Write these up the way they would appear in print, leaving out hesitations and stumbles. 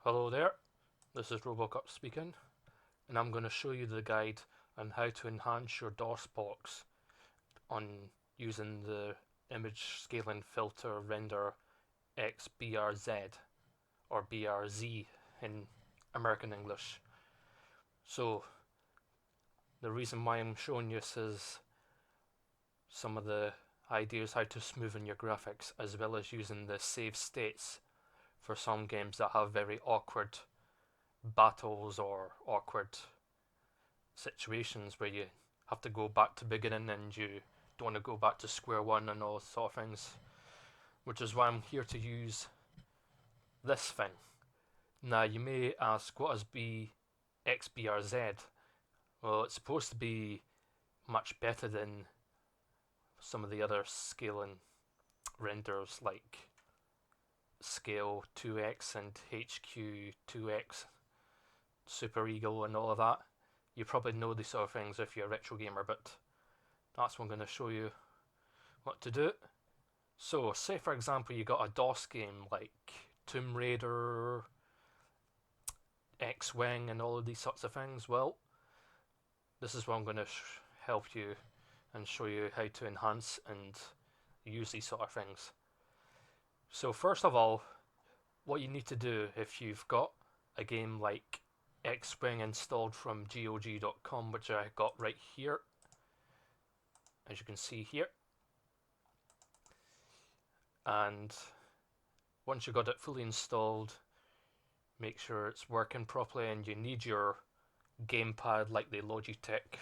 Hello there, this is Robocop speaking, and I'm going to show you the guide on how to enhance your DOSBox on using the image scaling filter render XBRZ or BRZ in American English. So the reason why I'm showing you this is some of the ideas how to smoothen your graphics, as well as using the save states for some games that have very awkward battles or awkward situations where you have to go back to beginning and you don't want to go back to square one and all sort of things, which is why I'm here to use this thing. Now you may ask, what is XBRZ? Well, it's supposed to be much better than some of the other scaling renders like Scale 2x and HQ 2x, Super Eagle and all of that. You probably know these sort of things if you're a retro gamer, but that's what I'm going to show you what to do. So, say for example you got a DOS game like Tomb Raider, X-Wing and all of these sorts of things. Well, this is what I'm going to help you and show you how to enhance and use these sort of things. So first of all, what you need to do if you've got a game like X-Wing installed from GOG.com, which I got right here, as you can see here, and once you've got it fully installed, make sure it's working properly, and you need your gamepad like the Logitech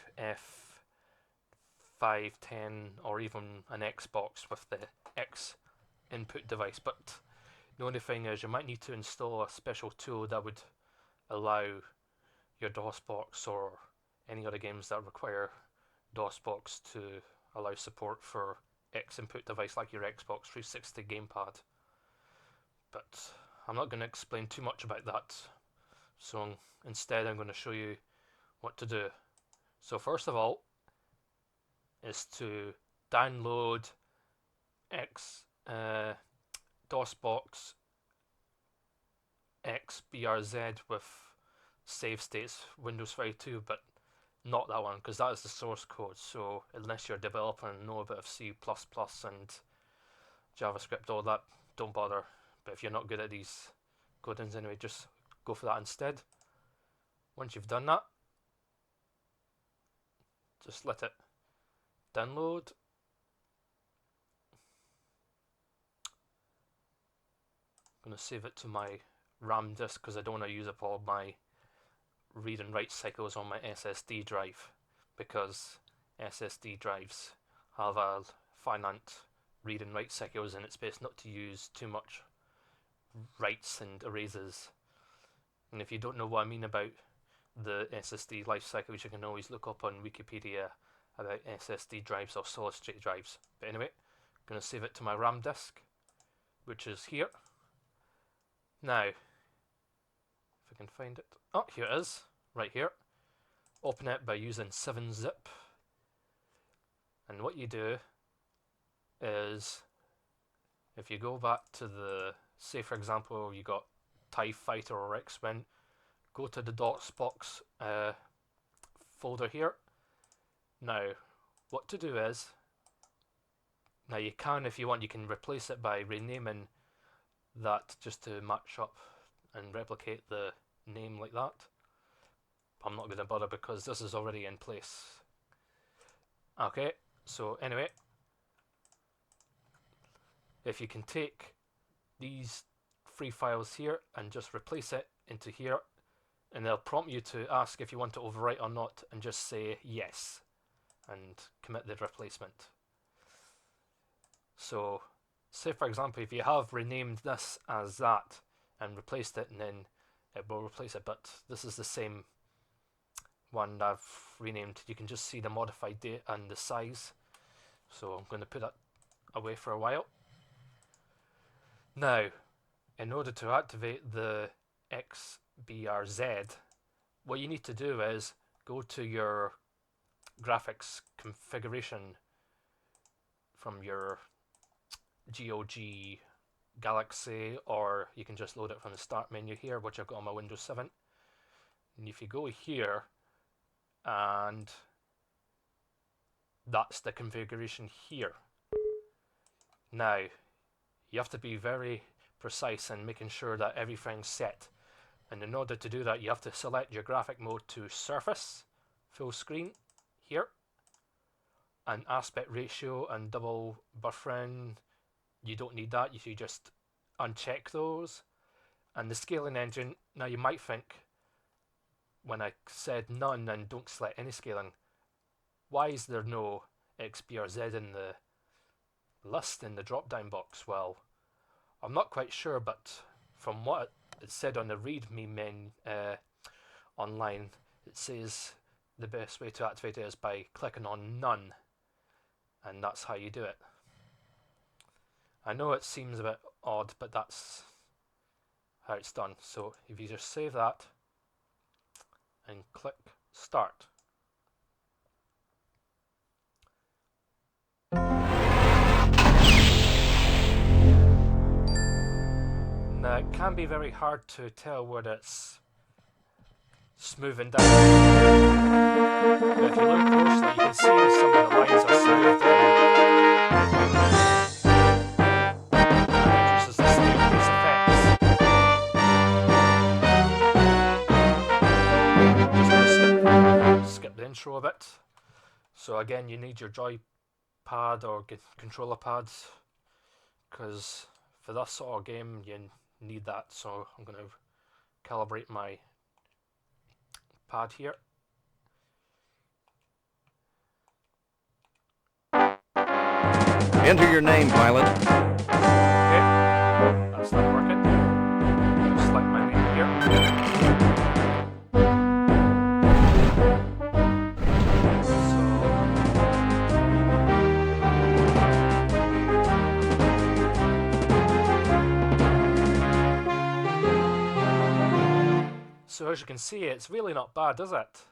F510 or even an Xbox with the X input device. But the only thing is you might need to install a special tool that would allow your DOSBox or any other games that require DOSBox to allow support for X input device like your Xbox 360 gamepad. But I'm not going to explain too much about that, so instead I'm going to show you what to do. So first of all is to download DOSBox xBRZ with Save States Windows 32, but not that one, because that is the source code. So unless you're a developer and know a bit of C++ and JavaScript, all that, don't bother. But if you're not good at these codings anyway, just go for that instead. Once you've done that, just let it download. I'm going to save it to my RAM disk because I don't want to use up all my read and write cycles on my SSD drive, because SSD drives have a finite read and write cycles, and it's best not to use too much writes and erases. And if you don't know what I mean about the SSD life cycles, you can always look up on Wikipedia about SSD drives or solid state drives. But anyway, I'm going to save it to my RAM disk, which is here. Now, if I can find it. Oh, here it is, right here. Open it by using 7-zip. And what you do is, if you go back to the, say for example, you got TIE Fighter or X-Wing, go to the DOSBox folder here. Now, what to do is, now you can, if you want, you can replace it by renaming that just to match up and replicate the name like that. I'm not going to bother because this is already in place. Okay, so anyway, if you can take these three files here and just replace it into here, and they'll prompt you to ask if you want to overwrite or not, and just say yes and commit the replacement. So say for example if you have renamed this as that and replaced it, and then it will replace it, but this is the same one I've renamed. You can just see the modified date and the size, so I'm going to put that away for a while. Now, in order to activate the xBRZ, what you need to do is go to your graphics configuration from your GOG Galaxy, or you can just load it from the start menu here, which I've got on my Windows 7. And if you go here, and that's the configuration here. Now, you have to be very precise in making sure that everything's set. And in order to do that, you have to select your graphic mode to Surface, Full Screen, here. And aspect ratio and double buffering, you don't need that, you just uncheck those. And the scaling engine, now you might think, when I said none and don't select any scaling, why is there no XBRZ in the list in the drop down box? Well, I'm not quite sure, but from what it said on the readme menu online, it says the best way to activate it is by clicking on none, and that's how you do it. I know it seems a bit odd, but that's how it's done. So if you just save that and click start. Now it can be very hard to tell whether it's smoothing down. But if you look closely, you can see some of the lines are smoothed in. And it uses the staircase effects. Just going to skip the intro a bit. So again, you need your joypad or controller pads, because for this sort of game you need that. So I'm going to calibrate my pad here. Enter your name, pilot. Okay, that's not working. Just select my name here. So as you can see, it's really not bad, is it?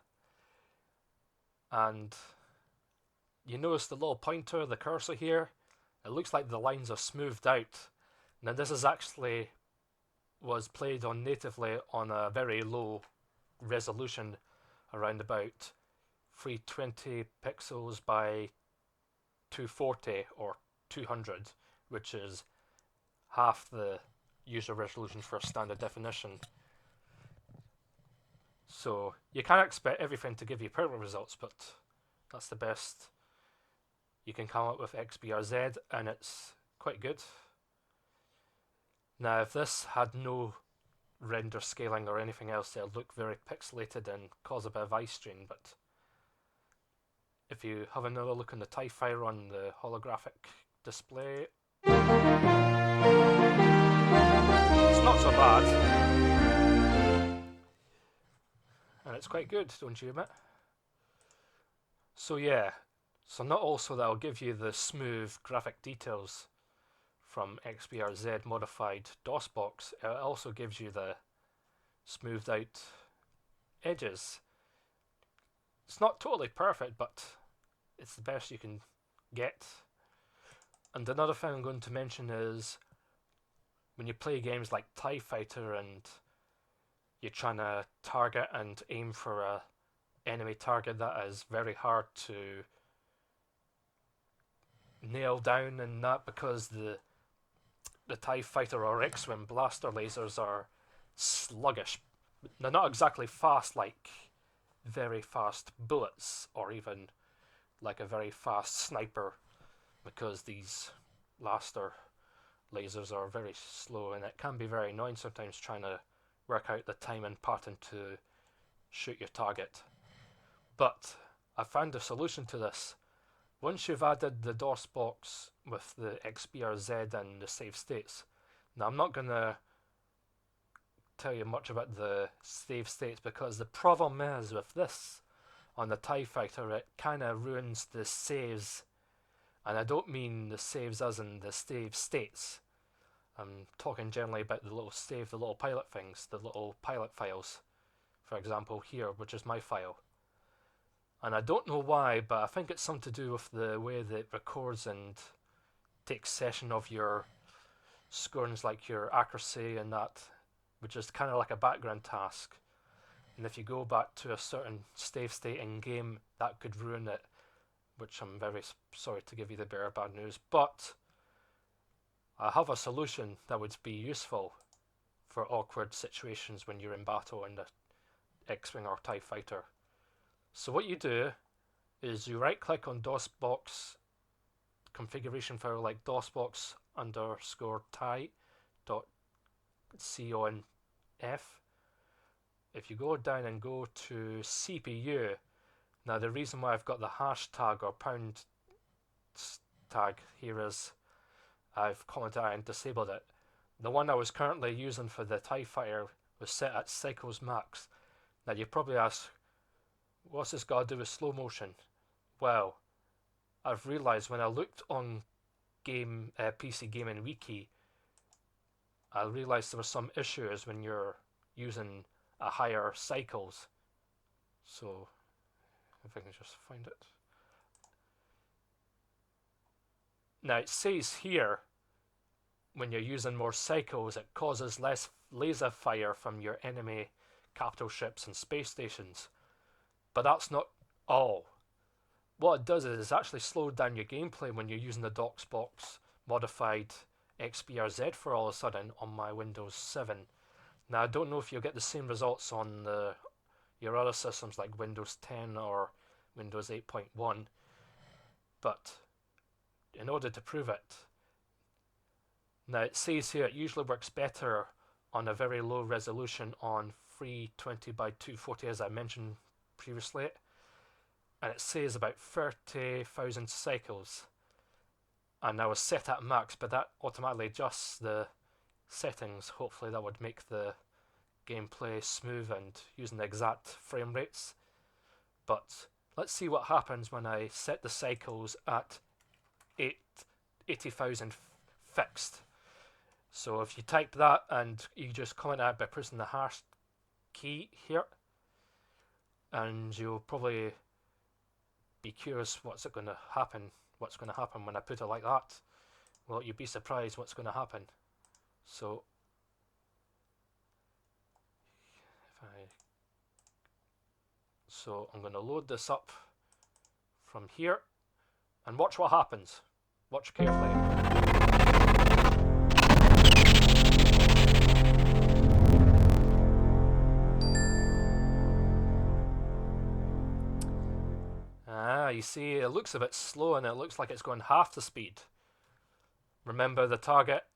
And you notice the little pointer, the cursor here, it looks like the lines are smoothed out. Now this is actually was played on natively on a very low resolution, around about 320 pixels by 240 or 200, which is half the user resolution for standard definition. So you can't expect everything to give you perfect results, but that's the best you can come up with XBRZ, and it's quite good. Now if this had no render scaling or anything else, it'll look very pixelated and cause a bit of eye strain, but if you have another look on the TIE Fighter on the holographic display, it's not so bad. And it's quite good, don't you admit? So yeah, so not also that I'll give you the smooth graphic details from XBRZ modified DOSBox, it also gives you the smoothed out edges. It's not totally perfect, but it's the best you can get. And another thing I'm going to mention is when you play games like TIE Fighter and you're trying to target and aim for a enemy target that is very hard to nail down, and that because the TIE Fighter or X-Wing blaster lasers are sluggish. They're not exactly fast like very fast bullets or even like a very fast sniper, because these blaster lasers are very slow, and it can be very annoying sometimes trying to work out the time and pattern to shoot your target. But I found a solution to this. Once you've added the DOSBox with the XBRZ and the save states, now I'm not going to tell you much about the save states, because the problem is with this on the TIE Fighter, it kind of ruins the saves, and I don't mean the saves as in the save states. I'm talking generally about the little pilot things, the little pilot files, for example here, which is my file. And I don't know why, but I think it's something to do with the way that it records and takes session of your scoring like your accuracy and that, which is kind of like a background task. And if you go back to a certain save state in game, that could ruin it, which I'm very sorry to give you the bearer of bad news. But I have a solution that would be useful for awkward situations when you're in battle in the X-Wing or TIE Fighter. So what you do is you right click on DOSBox configuration file like DOSBox_tie.conf. If you go down and go to CPU, now the reason why I've got the hashtag or pound tag here is I've commented and disabled it. The one I was currently using for the TIE Fighter was set at cycles max. Now you probably ask, what's this got to do with slow motion? Well, I've realised when I looked on PC Gaming Wiki, I realised there were some issues when you're using a higher cycles. So, if I can just find it. Now it says here, when you're using more cycles, it causes less laser fire from your enemy capital ships and space stations. But that's not all. What it does is actually slow down your gameplay when you're using the DOSBox modified xBRZ for all of a sudden on my Windows 7. Now I don't know if you'll get the same results on your other systems like Windows 10 or Windows 8.1, but in order to prove it, now it says here it usually works better on a very low resolution on 320 by 240 as I mentioned previously, and it says about 30,000 cycles, and I was set at max, but that automatically adjusts the settings. Hopefully that would make the gameplay smooth and using the exact frame rates. But let's see what happens when I set the cycles at 80,000 fixed. So if you type that and you just comment out by pressing the hash key here, and you'll probably be curious what's going to happen when I put it like that. Well, you'd be surprised what's going to happen. So I'm going to load this up from here and watch what happens. Watch carefully. You see it looks a bit slow and it looks like it's going half the speed. Remember the target.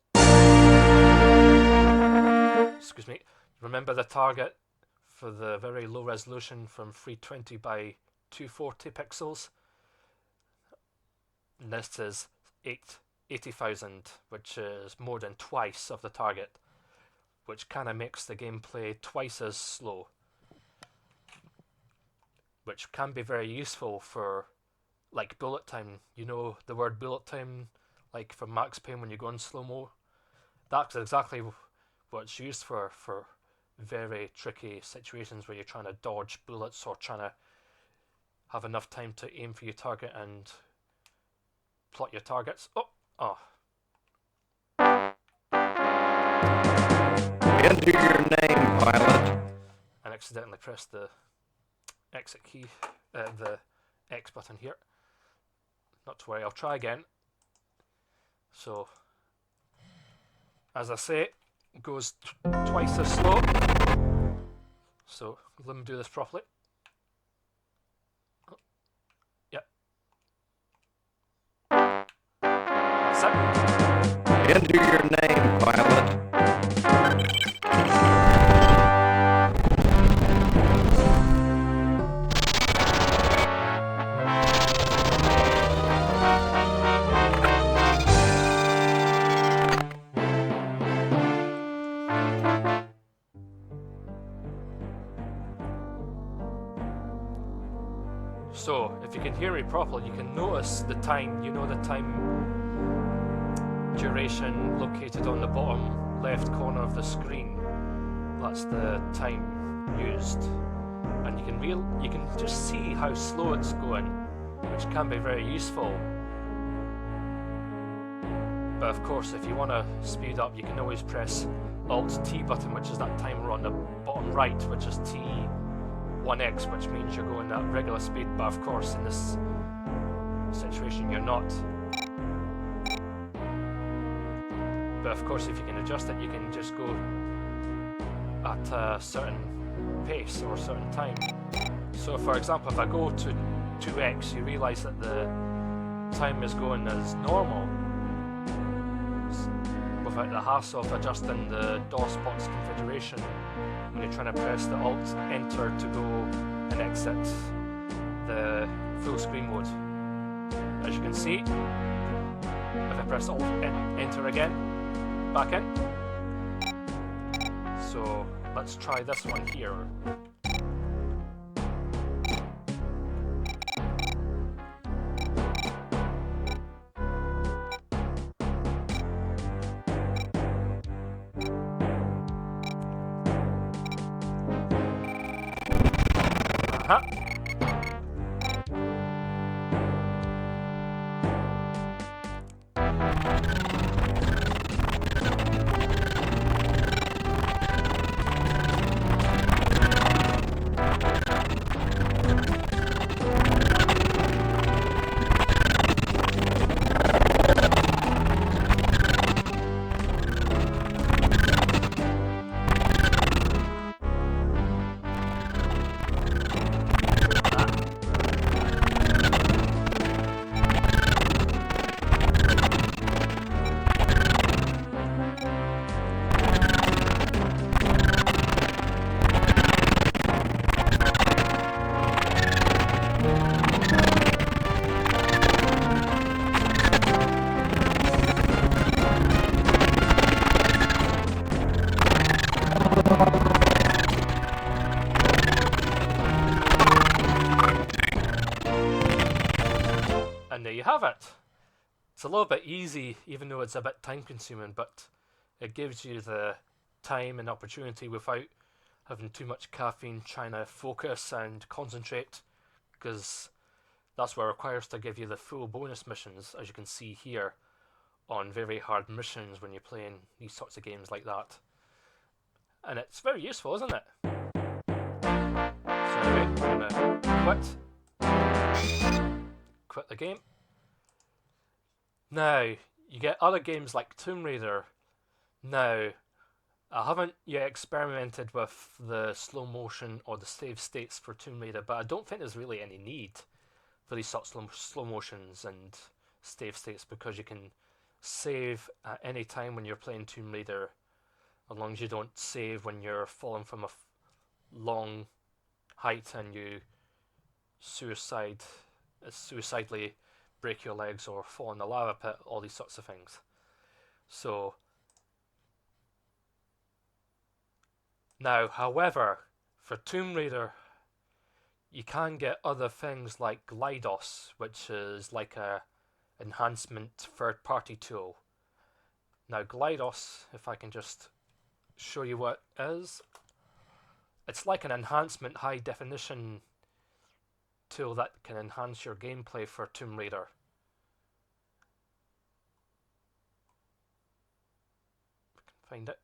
Excuse me. Remember the target for the very low resolution from 320 by 240 pixels. And this is 80,000, which is more than twice of the target, which kind of makes the gameplay twice as slow, which can be very useful for like bullet time. You know the word bullet time, like from Max Payne when you go in slow-mo? That's exactly what it's used for very tricky situations where you're trying to dodge bullets or trying to have enough time to aim for your target and plot your targets. Enter your name, pilot. And accidentally pressed the exit key, the X button here. Not to worry, I'll try again. So, as I say, it goes twice as slow. So, let me do this properly. Yep. That's it. Enter your name, pilot. So, if you can hear me properly, you can notice the time, you know the time duration located on the bottom left corner of the screen. That's the time used. And you can just see how slow it's going, which can be very useful. But of course, if you want to speed up, you can always press Alt-T button, which is that timer on the bottom right, which is T1X, which means you're going at regular speed, but of course in this situation you're not. But of course, if you can adjust it, you can just go at a certain pace or a certain time. So for example, if I go to 2x, you realise that the time is going as normal without the hassle of adjusting the DOSBox configuration when you're trying to press the Alt Enter to go and exit the full screen mode. As you can see, if I press Alt Enter again, back in. So let's try this one here. Aha. And there you have it. It's a little bit easy, even though it's a bit time consuming, but it gives you the time and opportunity without having too much caffeine trying to focus and concentrate, because that's what it requires to give you the full bonus missions, as you can see here, on very hard missions when you're playing these sorts of games like that. And it's very useful, isn't it? So anyway, we're gonna quit the game. Now, you get other games like Tomb Raider. Now, I haven't yet experimented with the slow motion or the save states for Tomb Raider, but I don't think there's really any need for these sorts of slow motions and save states, because you can save at any time when you're playing Tomb Raider, as long as you don't save when you're falling from a long height and you suicidally break your legs or fall in the lava pit, all these sorts of things. So now, however, for Tomb Raider, you can get other things like GLiDOS, which is like a enhancement third-party tool. Now GLiDOS, if I can just show you what it is, it's like an enhancement high-definition tool that can enhance your gameplay for Tomb Raider. If I can find it.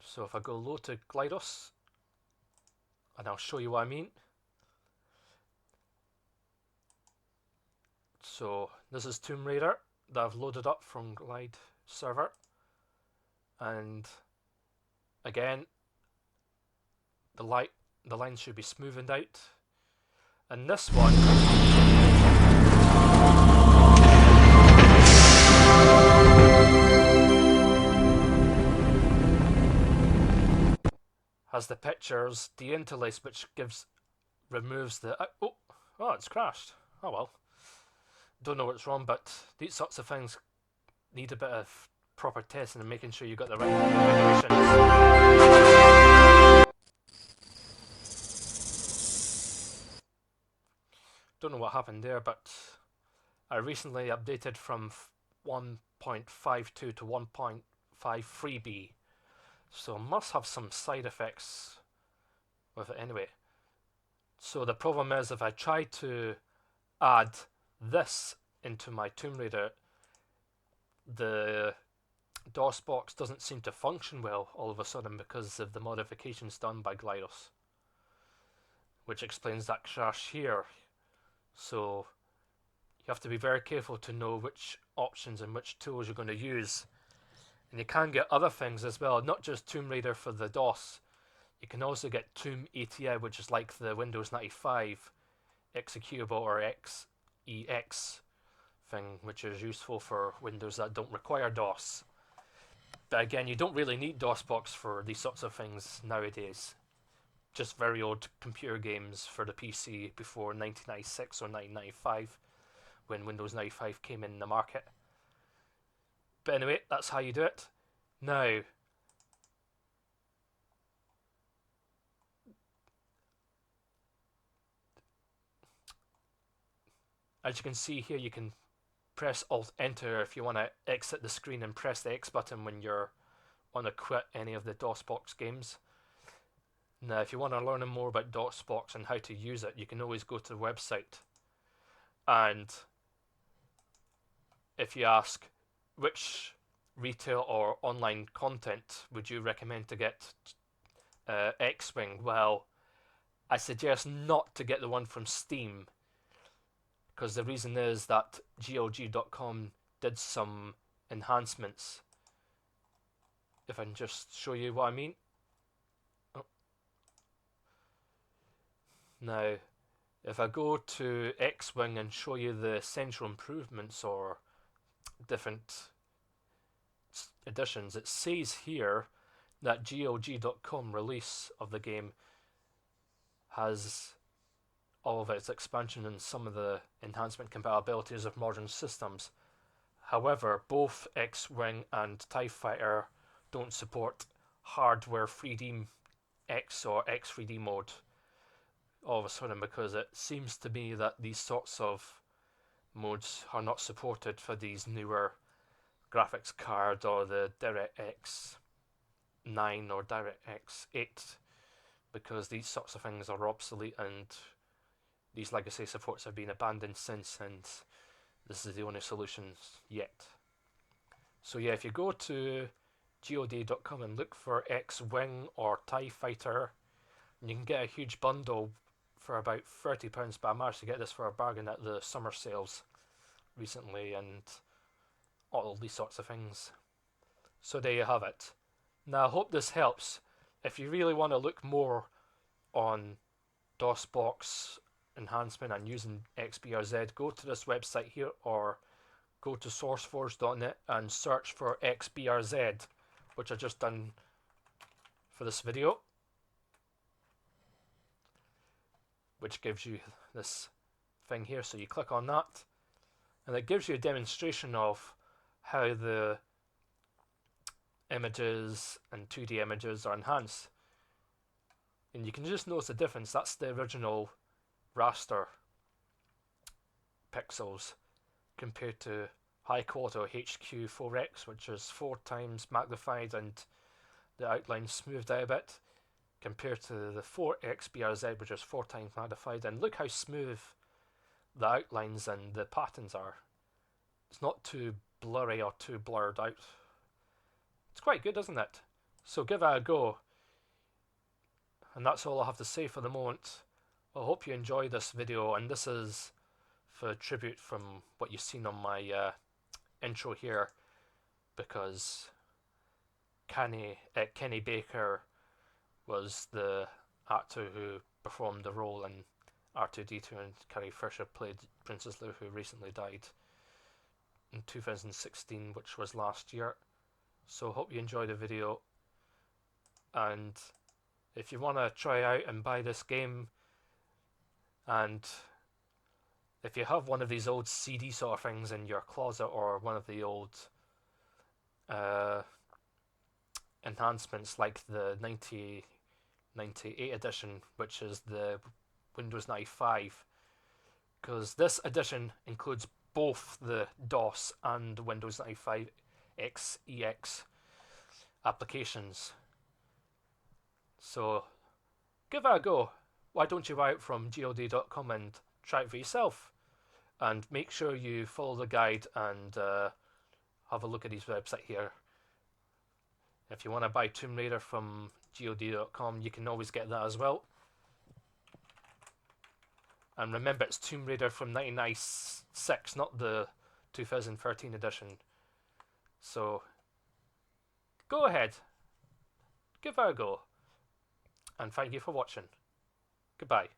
So if I go low to GLiDOS, and I'll show you what I mean. So this is Tomb Raider that I've loaded up from Glide server, and again, the line should be smoothened out, and this one has the pictures deinterlaced, which removes the oh, it's crashed. Oh well, don't know what's wrong, but these sorts of things need a bit of proper testing and making sure you got the right configurations. Don't know what happened there, but I recently updated from 1.52 to 1.53b, so must have some side effects with it anyway. So the problem is, if I try to add this into my Tomb Raider, the DOSBox doesn't seem to function well all of a sudden because of the modifications done by GLiDOS, which explains that crash here. So you have to be very careful to know which options and which tools you're going to use. And you can get other things as well, not just Tomb Raider for the DOS. You can also get Tomb ATI, which is like the Windows 95 executable or XEX thing, which is useful for Windows that don't require DOS. But again, you don't really need DOSBox for these sorts of things nowadays. Just very old computer games for the PC before 1996 or 1995, when Windows 95 came in the market. But anyway, that's how you do it. Now, as you can see here, you can press Alt Enter if you want to exit the screen, and press the X button when you're want to quit any of the DOSBox games. Now, if you want to learn more about DOSBox and how to use it, you can always go to the website. And if you ask which retail or online content would you recommend to get X-Wing, well, I suggest not to get the one from Steam, because the reason is that GOG.com did some enhancements. If I can just show you what I mean. Oh. Now, if I go to X-Wing and show you the essential improvements or different editions, it says here that GOG.com release of the game has all of its expansion and some of the enhancement compatibilities of modern systems. However, both X-Wing and TIE Fighter don't support hardware 3D X or X3D mode all of a sudden, because it seems to be that these sorts of modes are not supported for these newer graphics card or the DirectX 9 or DirectX 8, because these sorts of things are obsolete and these legacy supports have been abandoned since, and this is the only solution yet. So yeah, if you go to GOD.com and look for X-Wing or TIE Fighter, you can get a huge bundle for about £30, but I managed to get this for a bargain at the summer sales recently, and all these sorts of things. So there you have it. Now, I hope this helps. If you really want to look more on DOSBox enhancement and using XBRZ, go to this website here or go to sourceforge.net and search for XBRZ, which I just done for this video, which gives you this thing here. So you click on that and it gives you a demonstration of how the images and 2D images are enhanced, and you can just notice the difference. That's the original raster pixels compared to high quality HQ4X, which is 4 times magnified and the outline smoothed out a bit, compared to the 4XBRZ, which is 4 times magnified. And look how smooth the outlines and the patterns are. It's not too blurry or too blurred out. It's quite good, isn't it? So give it a go. And that's all I have to say for the moment. I hope you enjoyed this video, and this is for tribute from what you've seen on my intro here, because Kenny Baker was the actor who performed the role in R2-D2, and Carrie Fisher played Princess Leia, who recently died in 2016, which was last year. So hope you enjoyed the video, and if you want to try out and buy this game, and if you have one of these old CD sort of things in your closet, or one of the old enhancements like the 1998 edition, which is the Windows 95, because this edition includes both the DOS and Windows 95 XEX applications. So give it a go. Why don't you buy it from GOD.com and try it for yourself? And make sure you follow the guide and have a look at his website here. If you want to buy Tomb Raider from GOD.com, you can always get that as well. And remember, it's Tomb Raider from 1996, not the 2013 edition. So go ahead, give it a go. And thank you for watching. Goodbye.